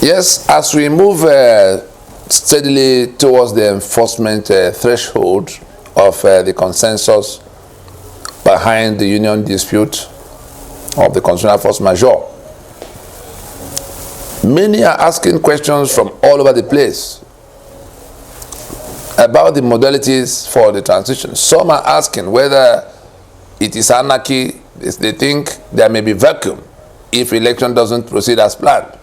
Yes, as we move steadily towards the enforcement threshold of the consensus behind the union dispute of the constitutional force majeure, many are asking questions from all over the place about the modalities for the transition. Some are asking whether it is anarchy. They think there may be vacuum if election doesn't proceed as planned.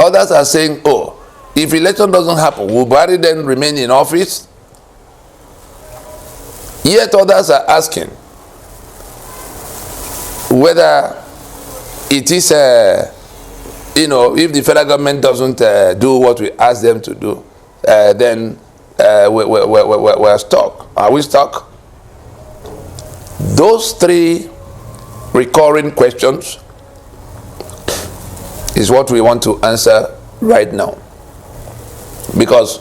Others are saying, oh, if election doesn't happen, will Buhari then remain in office? Yet others are asking whether it is, if the federal government doesn't do what we ask them to do, then we're stuck. Are we stuck? Those three recurring questions is what we want to answer right now. Because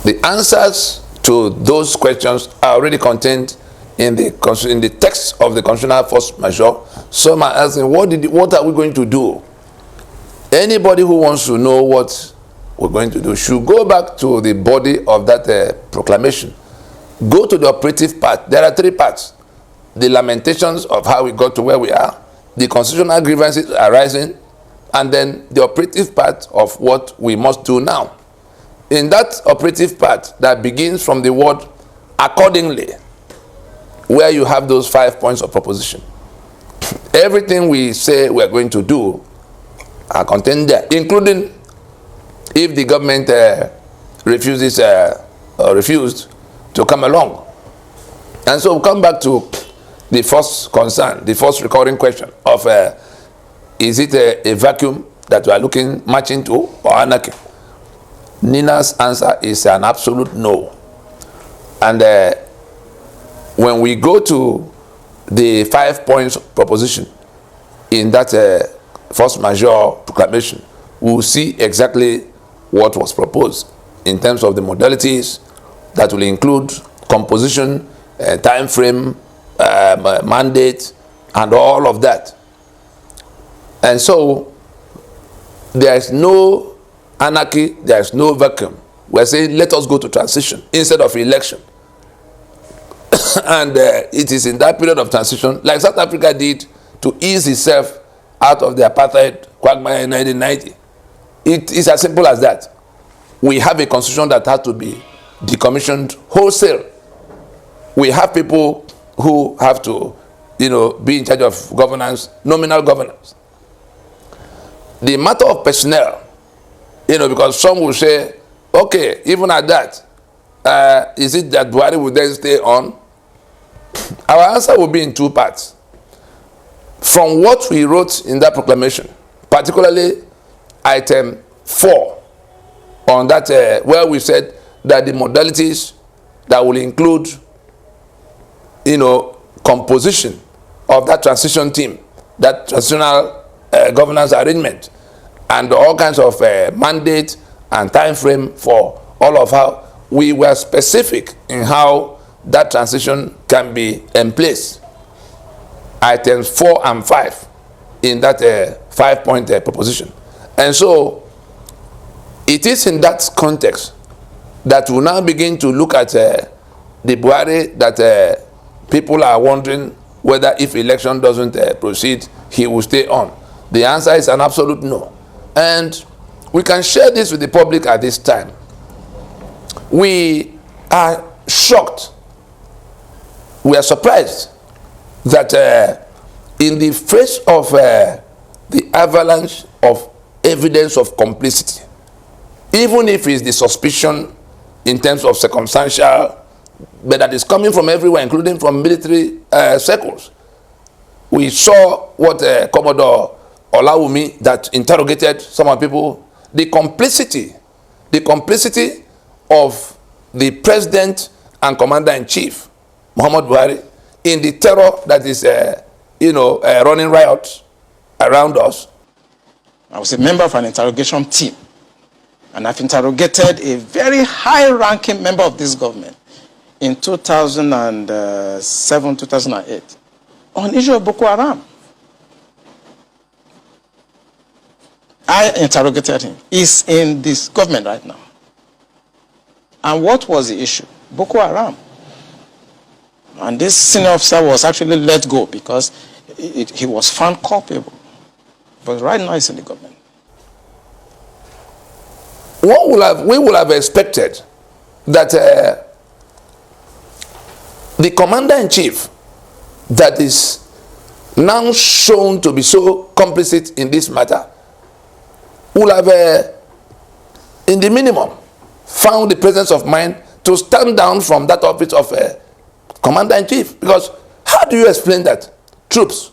the answers to those questions are already contained in the text of the constitutional force majeure. Some are asking, what are we going to do? Anybody who wants to know what we're going to do should go back to the body of that proclamation. Go to the operative part. There are three parts. The lamentations of how we got to where we are, the constitutional grievances arising, and then the operative part of what we must do now. In that operative part that begins from the word accordingly, where you have those 5 points of proposition, everything we say we're going to do are contained there, including if the government refused to come along. And so we'll come back to the first concern, the first recurring question of is it a vacuum that we are marching to, or anarchy? NINA's answer is an absolute no. And when we go to the 5 points proposition in that force majeure proclamation, we'll see exactly what was proposed in terms of the modalities that will include composition, time frame, mandate, and all of that. And so there is no anarchy, there is no vacuum. We're saying let us go to transition instead of election. And it is in that period of transition, like South Africa did to ease itself out of the apartheid quagmire in 1990. It is as simple as that. We have a constitution that has to be decommissioned wholesale. We have people who have to, be in charge of governance, nominal governance. The matter of personnel, because some will say, okay, even at that, is it that Buhari will then stay on? Our answer will be in two parts. From what we wrote in that proclamation, particularly item 4, on that, where we said that the modalities that will include, composition of that transition team, that transitional governance arrangement, and all kinds of mandate and time frame for all of how we were specific in how that transition can be in place. Items 4 and 5 in that 5-point proposition. And so it is in that context that we now begin to look at the Buhari that people are wondering whether if election doesn't proceed, he will stay on. The answer is an absolute no. And we can share this with the public at this time. We are shocked. We are surprised that in the face of the avalanche of evidence of complicity, even if it's the suspicion in terms of circumstantial, but that is coming from everywhere, including from military circles. We saw what Commodore Olawumi that interrogated some people, the complicity of the president and commander-in-chief, Muhammad Buhari, in the terror that is, running riots around us. I was a member of an interrogation team, and I've interrogated a very high-ranking member of this government in 2007, 2008, on issue of Boko Haram. I interrogated him. He's in this government right now. And what was the issue? Boko Haram. And this senior officer was actually let go because he was found culpable. But right now he's in the government. We would have expected that the commander-in-chief that is now shown to be so complicit in this matter will have, in the minimum, found the presence of mind to stand down from that office of commander-in-chief. Because how do you explain that troops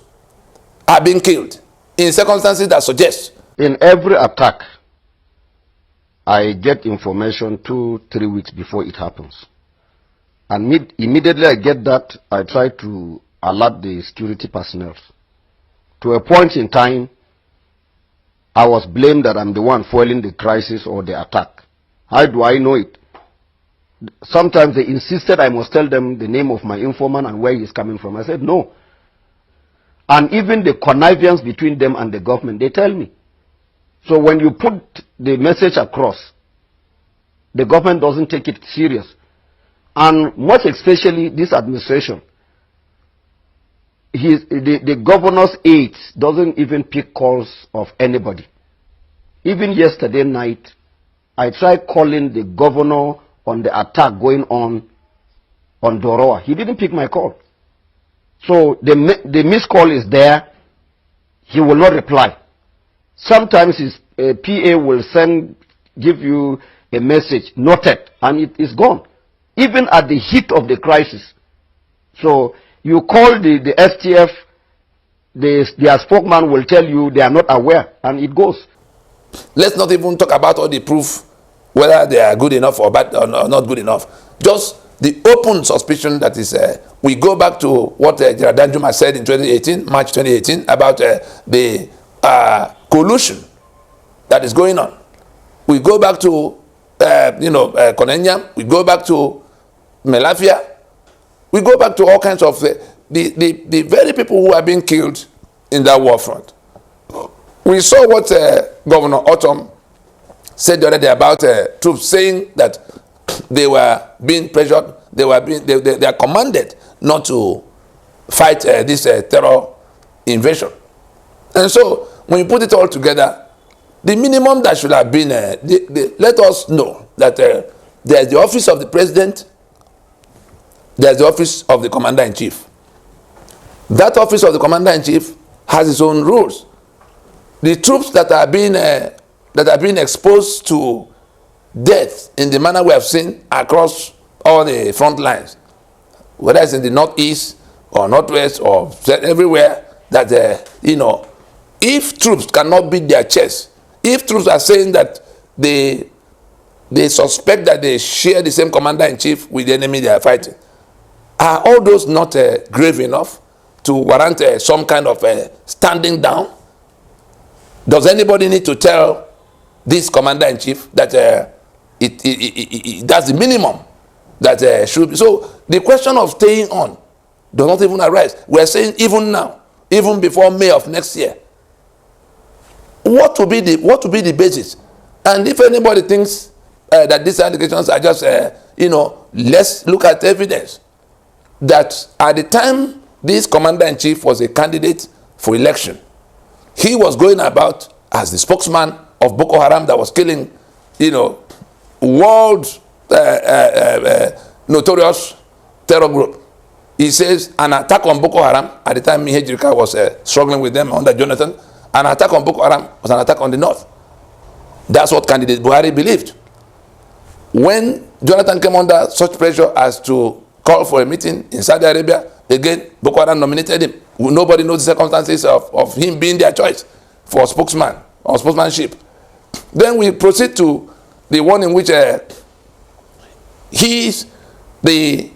are being killed in circumstances that suggest? In every attack, I get information 2-3 weeks before it happens. And immediately I get that, I try to alert the security personnel. To a point in time, I was blamed that I'm the one foiling the crisis or the attack. How do I know it? Sometimes they insisted I must tell them the name of my informant and where he's coming from. I said no. And even the connivance between them and the government, they tell me. So when you put the message across, the government doesn't take it serious. And much especially this administration, the governor's aides doesn't even pick calls of anybody. Even yesterday night, I tried calling the governor on the attack going on Doroa. He didn't pick my call. So the missed call is there. He will not reply. Sometimes his PA will give you a message, noted, and it is gone. Even at the heat of the crisis. So you call the STF, their spokesman will tell you they are not aware, and it goes. Let's not even talk about all the proof, whether they are good enough or bad or not good enough. Just the open suspicion that is, we go back to what Gerald Danjuma said in 2018, March 2018, about the collusion that is going on. We go back to, Konenya, we go back to Melafia, we go back to all kinds of the very people who are being killed in that war front. We saw what Governor Autumn said the other day about troops saying that they were being pressured, they are commanded not to fight this terror invasion. And so when you put it all together, the minimum that should have been, let us know that there's the office of the president, there's the office of the commander-in-chief. That office of the commander-in-chief has its own rules. The troops that are being exposed to death in the manner we have seen across all the front lines, whether it's in the northeast or northwest or everywhere, that if troops cannot beat their chest, if troops are saying that they suspect that they share the same commander-in-chief with the enemy they are fighting, are all those not grave enough to warrant some kind of standing down? Does anybody need to tell this commander-in-chief that that's the minimum that should be? So the question of staying on does not even arise. We are saying even now, even before May of next year, what will be the basis? And if anybody thinks that these allegations are just let's look at evidence that at the time this commander-in-chief was a candidate for election, he was going about as the spokesman of Boko Haram that was killing, world notorious terror group. He says an attack on Boko Haram, at the time Majeure was struggling with them under Jonathan, an attack on Boko Haram was an attack on the north. That's what candidate Buhari believed. When Jonathan came under such pressure as to call for a meeting in Saudi Arabia, again, Boko Haram nominated him. Nobody knows the circumstances of him being their choice for spokesman or spokesmanship. Then we proceed to the one in which he is the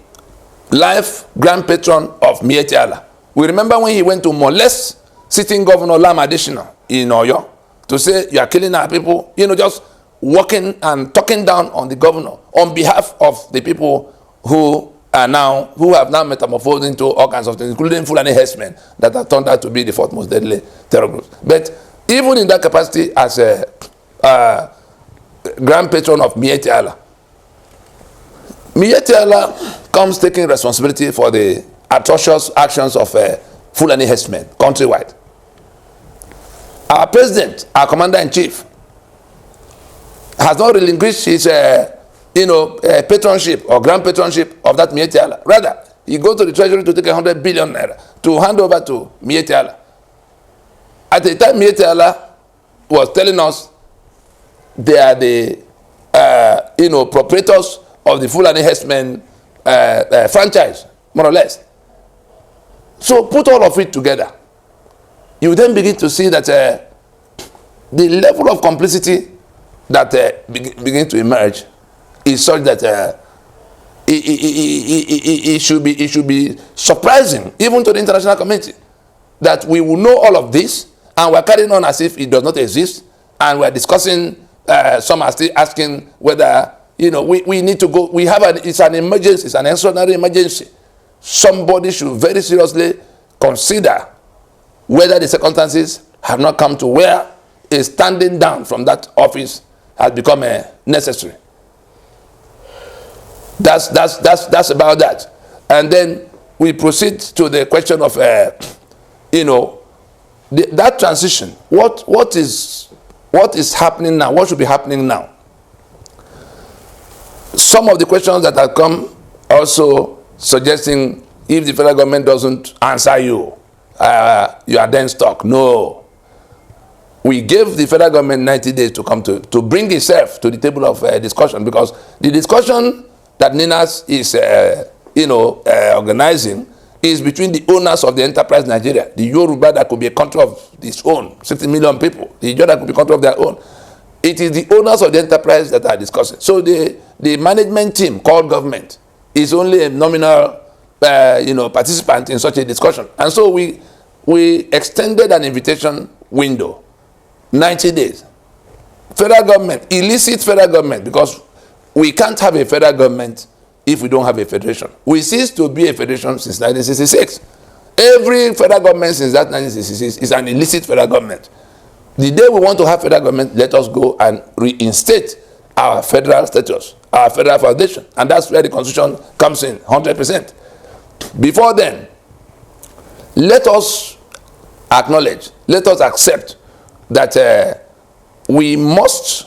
life grand patron of Miyetti Allah. We remember when he went to molest sitting Governor Lam Adesina in Oyo to say, you are killing our people, just walking and talking down on the governor on behalf of the people who have now metamorphosed into all kinds of things, including Fulani herdsmen that are turned out to be the fourth most deadly terror groups. But even in that capacity as a grand patron of Miyetti Allah. Miyetti Allah comes taking responsibility for the atrocious actions of Fulani herdsmen countrywide. Our president, our commander-in-chief, has not relinquished his patronship or grand patronship of that Miyetti Allah. Rather, he goes to the treasury to take 100 billion naira to hand over to Miyetti Allah. At the time, Miyetti Allah was telling us they are the proprietors of the Fulani herdsmen franchise, more or less. So put all of it together. You then begin to see that the level of complicity that begin to emerge is such that it should be surprising even to the international community that we will know all of this and we're carrying on as if it does not exist, and we're discussing. Some are still asking whether we need to go. It's an emergency. It's an extraordinary emergency. Somebody should very seriously consider whether the circumstances have not come to where a standing down from that office has become necessary. That's about that. And then we proceed to the question of that transition. What is happening now? What should be happening now? Some of the questions that have come also suggesting if the federal government doesn't answer you, you are then stuck. No. We gave the federal government 90 days to come to bring itself to the table of discussion, because the discussion that NINAS is organizing is between the owners of the enterprise Nigeria, the Yoruba that could be a country of its own, 60 million people, the Ijaw that could be a country of their own. It is the owners of the enterprise that are discussing. So the management team called government is only a nominal participant in such a discussion. And so we extended an invitation window, 90 days. Federal government, illicit federal government, because we can't have a federal government if we don't have a federation. We ceased to be a federation since 1966. Every federal government since that 1966 is an illicit federal government. The day we want to have federal government, let us go and reinstate our federal status, our federal foundation. And that's where the Constitution comes in, 100%. Before then, let us acknowledge, let us accept that we must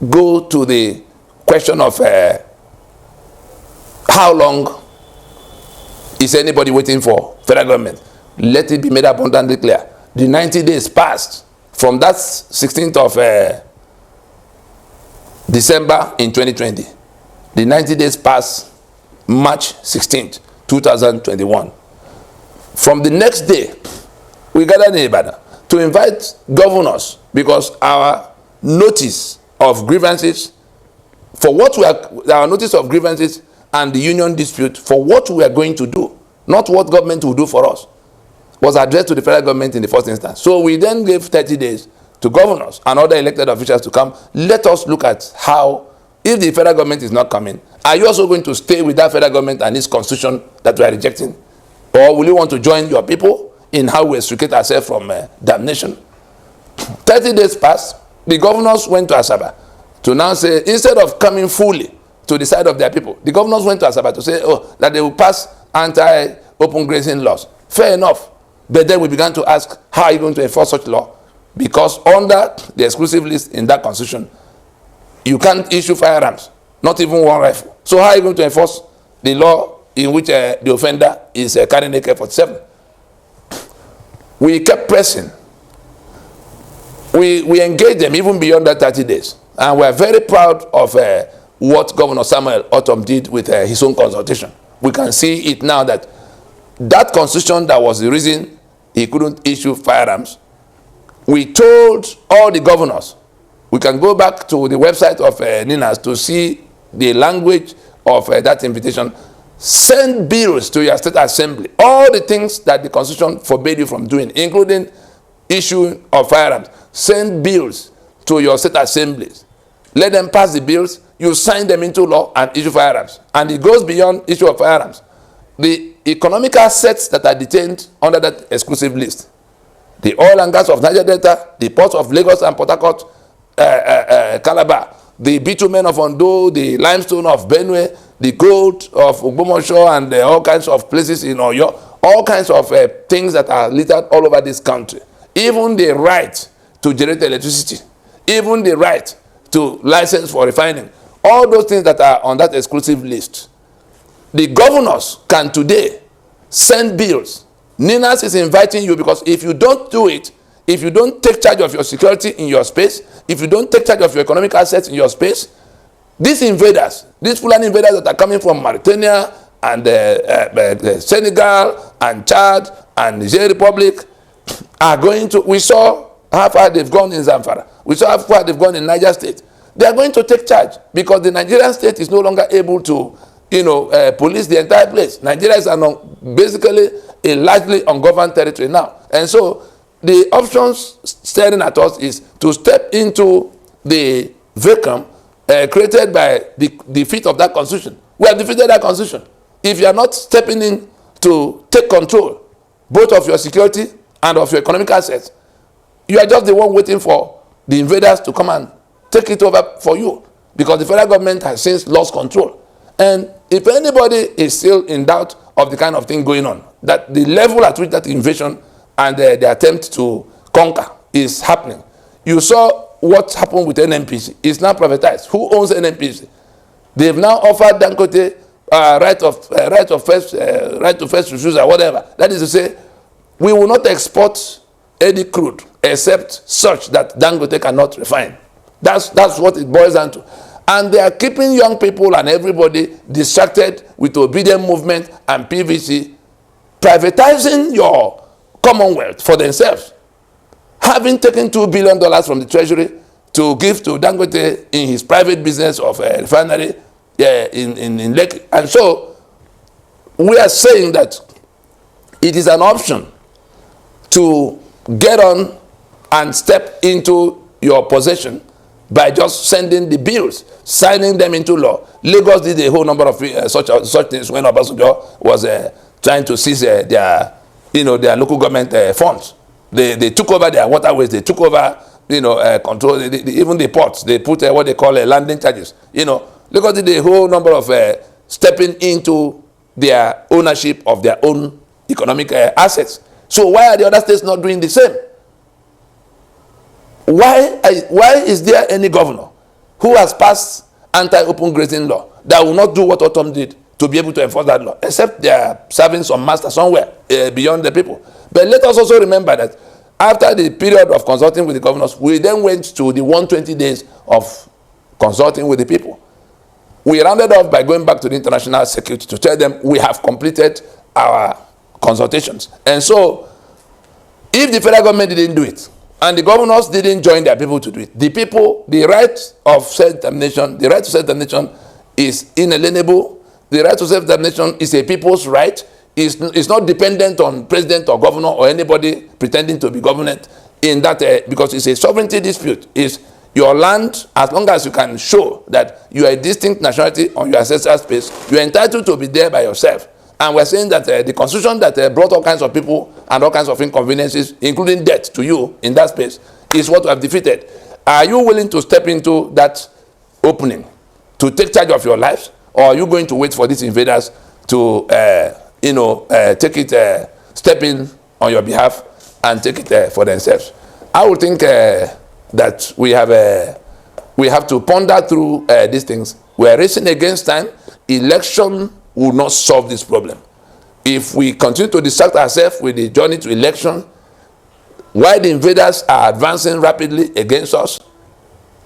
go to the question of how long is anybody waiting for federal government. Let it be made abundantly clear. The 90 days passed from that 16th of December in 2020. The 90 days passed March 16th, 2021. From the next day, we gathered in Ibadan to invite governors, because our notice of grievances for what our notice of grievances and the union dispute for what we are going to do, not what government will do for us, was addressed to the federal government in the first instance. So we then gave 30 days to governors and other elected officials to come. Let us look at how, if the federal government is not coming, are you also going to stay with that federal government and its constitution that we are rejecting? Or will you want to join your people in how we extricate ourselves from damnation? 30 days passed. The governors went to Asaba to now say, instead of coming fully to the side of their people, the governors went to Asaba to say, that they will pass anti-open grazing laws. Fair enough. But then we began to ask, how are you going to enforce such law? Because under the exclusive list in that constitution, you can't issue firearms, not even one rifle. So how are you going to enforce the law in which the offender is carrying AK-47? We kept pressing. We engaged them even beyond that 30 days. And we're very proud of what Governor Samuel Otom did with his own consultation. We can see it now that constitution that was the reason he couldn't issue firearms. We told all the governors, we can go back to the website of NINAS to see the language of that invitation. Send bills to your state assembly. All the things that the constitution forbade you from doing, including issue of firearms. Send bills to your state assemblies. Let them pass the bills. You sign them into law and issue firearms. And it goes beyond issue of firearms. The economic assets that are detained under that exclusive list, the oil and gas of Niger Delta, the ports of Lagos and Port Harcourt, Calabar, the bitumen of Ondo, the limestone of Benue, the gold of Ogbomoso, and all kinds of places in Oyo, all kinds of things that are littered all over this country. Even the right to generate electricity, even the right to license for refining, all those things that are on that exclusive list. The governors can today send bills. NINAS is inviting you, because if you don't do it, if you don't take charge of your security in your space, if you don't take charge of your economic assets in your space, these invaders, these Fulani invaders that are coming from Mauritania and Senegal and Chad and Niger Republic are going to, we saw how far they've gone in Zamfara. We saw how far they've gone in Niger State. They are going to take charge because the Nigerian state is no longer able to, police the entire place. Nigeria is basically a largely ungoverned territory now. And so the options staring at us is to step into the vacuum created by the defeat of that constitution. We have defeated that constitution. If you are not stepping in to take control both of your security and of your economic assets, you are just the one waiting for the invaders to come and take it over for you, because the federal government has since lost control. And if anybody is still in doubt of the kind of thing going on, that the level at which that invasion and the attempt to conquer is happening. You saw what happened with NNPC. It's now privatized. Who owns NNPC? They've now offered Dangote right to first refusal, whatever. That is to say, we will not export any crude except such that Dangote cannot refine. That's what it boils down to. And they are keeping young people and everybody distracted with obedient movement and PVC, privatizing your commonwealth for themselves. Having taken $2 billion from the treasury to give to Dangote in his private business of a refinery in Lekki. And so we are saying that it is an option to get on and step into your possession by just sending the bills, signing them into law. Lagos did a whole number of such things when Obasanjo was trying to seize their local government funds. They took over their waterways. They took over, control. Even the ports. They put what they call landing charges. Lagos did a whole number of stepping into their ownership of their own economic assets. So why are the other states not doing the same? Why is there any governor who has passed anti-open grazing law that will not do what Autumn did to be able to enforce that law, except they are serving some master somewhere beyond the people? But let us also remember that after the period of consulting with the governors, we then went to the 120 days of consulting with the people. We rounded off by going back to the international security to tell them we have completed our consultations. And so, if the federal government didn't do it, and the governors didn't join their people to do it, the people, the right of self-determination, the right to self-determination is inalienable. The right to self-determination is a people's right. It's not dependent on president or governor or anybody pretending to be government in that, because it's a sovereignty dispute. It's your land, as long as you can show that you are a distinct nationality on your ancestral space, you're entitled to be there by yourself. And we're saying that the constitution that brought all kinds of people and all kinds of inconveniences, including death to you in that space, is what we have defeated. Are you willing to step into that opening to take charge of your lives, or are you going to wait for these invaders to, take it, step in on your behalf and take it for themselves? I would think that we have to ponder through these things. We are racing against time. Election will not solve this problem. If we continue to distract ourselves with the journey to election, while the invaders are advancing rapidly against us,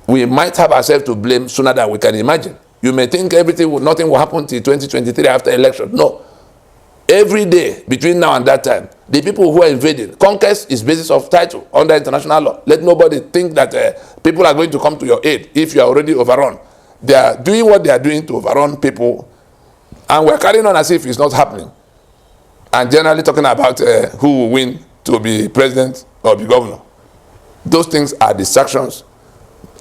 we might have ourselves to blame sooner than we can imagine. You may think nothing will happen till 2023 after election. No. Every day between now and that time, the people who are invading, conquest is basis of title under international law. Let nobody think that people are going to come to your aid if you are already overrun. They are doing what they are doing to overrun people, and we're carrying on as if it's not happening. And generally talking about who will win to be president or be governor. Those things are distractions,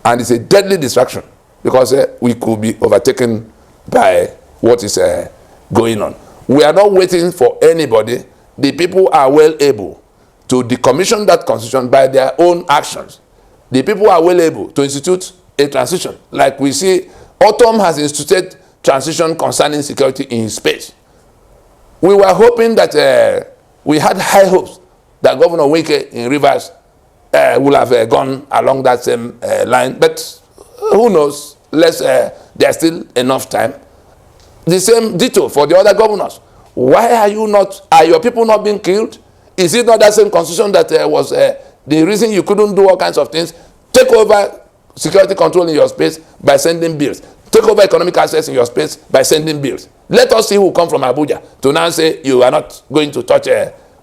and it's a deadly distraction, because we could be overtaken by what is going on. We are not waiting for anybody. The people are well able to decommission that constitution by their own actions, the people are well able to institute a transition. Like we see, Autumn has instituted transition concerning security in space. We were hoping that we had high hopes that Governor Wike in Rivers will have gone along that same line, but who knows? There's still enough time. The same ditto for the other governors. Why are your people not being killed? Is it not that same constitution that was the reason you couldn't do all kinds of things? Take over security control in your space by sending bills. Take over economic access in your space by sending bills. Let us see who come from Abuja to now say you are not going to touch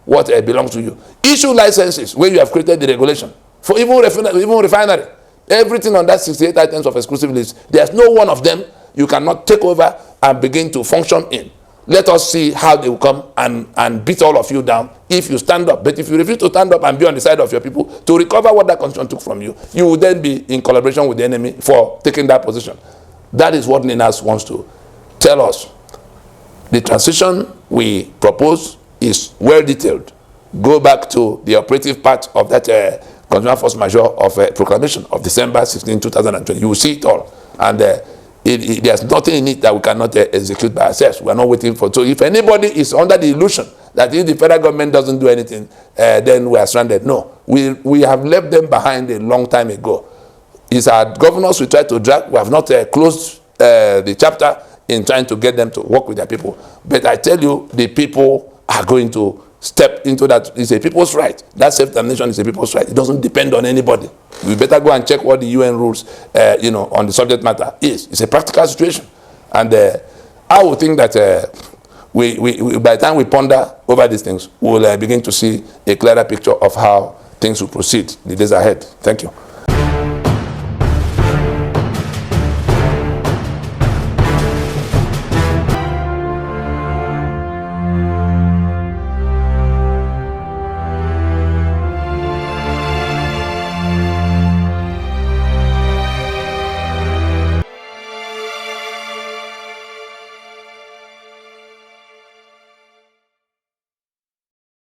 what belongs to you. Issue licenses where you have created the regulation. For even refinery, everything on that 68 items of exclusive list, there's no one of them you cannot take over and begin to function in. Let us see how they will come and beat all of you down if you stand up. But if you refuse to stand up and be on the side of your people to recover what that constitution took from you, you will then be in collaboration with the enemy for taking that position. That is what NINAS wants to tell us. The transition we propose is well detailed. Go back to the operative part of that constitutional force majeure of proclamation of December 16, 2020. You will see it all. And there's nothing in it that we cannot execute by ourselves. We are not waiting for. So if anybody is under the illusion that if the federal government doesn't do anything, then we are stranded. No, we have left them behind a long time ago. It's our governors we try to drag. We have not closed the chapter in trying to get them to work with their people. But I tell you, the people are going to step into that. It's a people's right. That self-determination is a people's right. It doesn't depend on anybody. We better go and check what the UN rules, on the subject matter is. It's a practical situation. And I would think that we by the time we ponder over these things, we'll begin to see a clearer picture of how things will proceed the days ahead. Thank you.